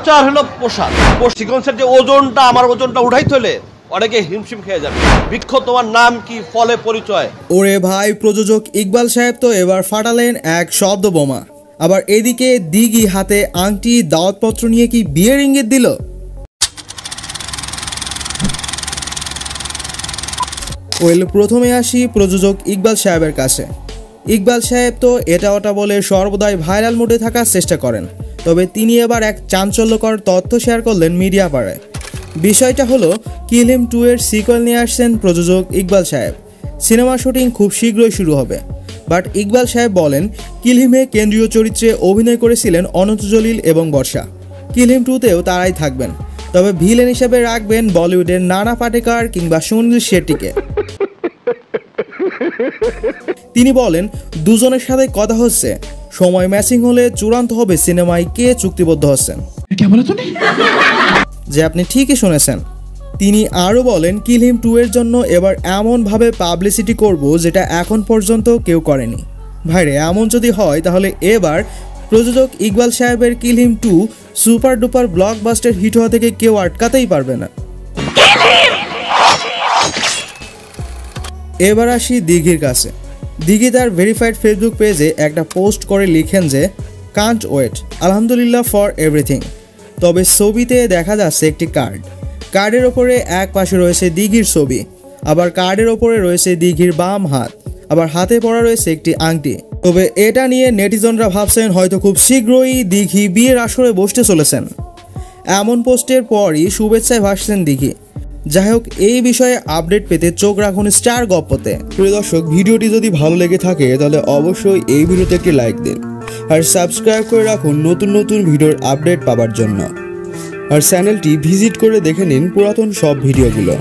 প্রচার হলো পোশাক। সিকোয়েন্সের যে ওজনটা, আমার ওজনটা উঠাইতে হলে অনেকে হিমশিম খেয়ে যাবে। বৃক্ষ তোমার নাম কি, ফলে পরিচয়। ওরে ভাই, প্রযোজক ইকবাল সাহেব তো এবার ফাটালেন এক শব্দ বোমা। আবার এদিকে দিঘি হাতে আংটি, দাওয়াতপত্র নিয়ে কি বিয়ের ইঙ্গিত দিল? ওয়েল, প্রথমে আসি প্রযোজক ইকবাল সাহেবের কাছে। ইকবাল সাহেব তো এটা ওটা বলে সর্বদাই ভাইরাল মুডে থাকার চেষ্টা করেন, তবে তিনি এবার এক চাঞ্চল্যকর তথ্য শেয়ার করলেন মিডিয়া পাড়ায়। বিষয়টা হলো, কিল হিম 2 এর সিক্যুয়েল নিয়ে আসছেন প্রযোজক ইকবাল সাহেব। সিনেমা শুটিং খুব শীঘ্রই শুরু হবে। বাট ইকবাল সাহেব বলেন, কিল হিমে কেন্দ্রীয় চরিত্রে অভিনয় করেছিলেন অনন্ত জলিল এবং বর্ষা। কিল হিম 2তেও তারাই থাকবেন, তবে ভিলেন হিসেবে রাখবেন বলিউডের নানা পাটেকর কিংবা সুনীল শেট্টিকে। তিনি বলেন, দুজনের সাথে কথা হচ্ছে, সময় ম্যাচিং হলে চূড়ান্ত হবে সিনেমায় কে চুক্তিবদ্ধ হচ্ছেন। যে আপনি ঠিকই শুনেছেন। তিনি আরও বলেন, কিল হিম 2 এর জন্য এবার এমনভাবে পাবলিসিটি করব যেটা এখন পর্যন্ত কেউ করেনি। ভাইরে, এমন যদি হয় তাহলে এবার প্রযোজক ইকবাল সাহেবের কিল হিম 2 সুপার ডুপার ব্লকবাস্টার হিট হওয়া থেকে কেউ আটকাতেই পারবে না। এবার আসি দিঘির কাছে। দিঘি তার ভেরিফাইড ফেসবুক পেজে একটা পোস্ট করে লিখেন যে, কান্ট ওয়েট, আলহামদুলিল্লাহ ফর এভরিথিং। তবে ছবিতে দেখা যাচ্ছে একটি কার্ড। কার্ডের ওপরে এক পাশে রয়েছে দিঘির ছবি, আবার কার্ডের ওপরে রয়েছে দিঘির বাম হাত, আবার হাতে পড়া রয়েছে একটি আংটি। তবে এটা নিয়ে নেটিজনরা ভাবছেন হয়তো খুব শীঘ্রই দিঘি বিয়ের আসরে বসতে চলেছেন। এমন পোস্টের পরই শুভেচ্ছায় ভাসছেন দিঘি। যাই হোক, এই বিষয়ে আপডেট পেতে চোখ রাখুন স্টার গপ্পতে। প্রিয় দর্শক, ভিডিওটি যদি ভালো লেগে থাকে তাহলে অবশ্যই এই ভিডিওতে একটি লাইক দিন, আর সাবস্ক্রাইব করে রাখুন নতুন নতুন ভিডিওর আপডেট পাওয়ার জন্য। আর চ্যানেলটি ভিজিট করে দেখে নিন পুরাতন সব ভিডিওগুলো।